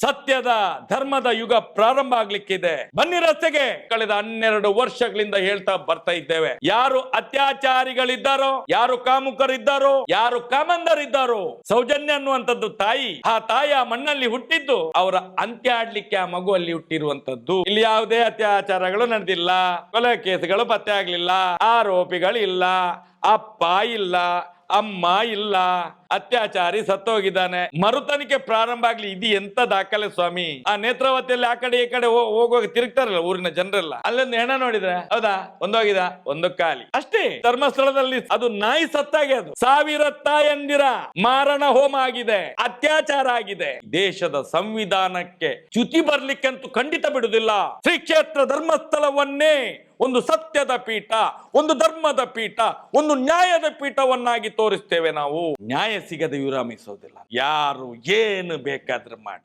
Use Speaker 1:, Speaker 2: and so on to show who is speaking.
Speaker 1: ಸತ್ಯದ ಧರ್ಮದ ಯುಗ ಪ್ರಾರಂಭ ಆಗ್ಲಿಕ್ಕಿದೆ. ಬನ್ನಿ ರಸ್ತೆಗೆ. ಕಳೆದ 12 ವರ್ಷಗಳಿಂದ ಹೇಳ್ತಾ ಬರ್ತಾ ಇದ್ದೇವೆ. ಯಾರು ಅತ್ಯಾಚಾರಿಗಳಿದ್ದಾರೋ, ಯಾರು ಕಾಮುಕರಿದ್ದಾರೋ, ಯಾರು ಕಾಮಂದರಿದ್ದಾರೋ, ಸೌಜನ್ಯ ಅನ್ನುವಂಥದ್ದು ತಾಯಿ. ಆ ತಾಯಿ ಆ ಮಣ್ಣಲ್ಲಿ ಹುಟ್ಟಿದ್ದು ಅವರ ಅಂತ್ಯ ಆಡ್ಲಿಕ್ಕೆ ಆ ಮಗು ಅಲ್ಲಿ ಹುಟ್ಟಿರುವಂತದ್ದು. ಇಲ್ಲಿ ಯಾವುದೇ ಅತ್ಯಾಚಾರಗಳು ನಡೆದಿಲ್ಲ, ಕೊಲೆ ಕೇಸುಗಳು ಪತ್ತೆ ಆಗ್ಲಿಲ್ಲ, ಆರೋಪಿಗಳಿಲ್ಲ, ಅಪ್ಪ ಇಲ್ಲ, ಅಮ್ಮ ಇಲ್ಲ, ಅತ್ಯಾಚಾರಿ ಸತ್ತೋಗಿದ್ದಾನೆ. ಮರುತನಿಕೆ ಪ್ರಾರಂಭ ಆಗ್ಲಿ. ಇದು ಎಂತ ದಾಖಲೆ ಸ್ವಾಮಿ. ಆ ನೇತ್ರಾವತಿಯಲ್ಲಿ ಆ ಕಡೆ ಈ ಕಡೆ ಹೋಗುವಾಗ ತಿರುಗ್ತಾರಲ್ಲ ಊರಿನ ಜನರೆಲ್ಲ, ಅಲ್ಲೊಂದು ಹೆಣ ನೋಡಿದ್ರೆ ಹೌದಾ, ಒಂದೋಗಿದ ಒಂದು ಖಾಲಿ ಅಷ್ಟೇ. ಧರ್ಮಸ್ಥಳದಲ್ಲಿ ಅದು ನಾಯಿ ಸತ್ತಾಗೆ, ಅದು 1000 ತಾಯಂದಿರ ಮಾರಣ ಹೋಮ ಆಗಿದೆ, ಅತ್ಯಾಚಾರ ಆಗಿದೆ. ದೇಶದ ಸಂವಿಧಾನಕ್ಕೆ ಚ್ಯುತಿ ಬರ್ಲಿಕ್ಕಂತೂ ಖಂಡಿತ ಬಿಡುದಿಲ್ಲ. ಶ್ರೀ ಕ್ಷೇತ್ರ ಧರ್ಮಸ್ಥಳವನ್ನೇ ಒಂದು ಸತ್ಯದ ಪೀಠ, ಒಂದು ಧರ್ಮದ ಪೀಠ, ಒಂದು ನ್ಯಾಯದ ಪೀಠವನ್ನಾಗಿ ತೋರಿಸ್ತೇವೆ ನಾವು. ನ್ಯಾಯ ಸಿಗದೆ ವಿರಾಮಿಸೋದಿಲ್ಲ. ಯಾರು ಏನು ಬೇಕಾದ್ರೂ ಮಾಡಿ.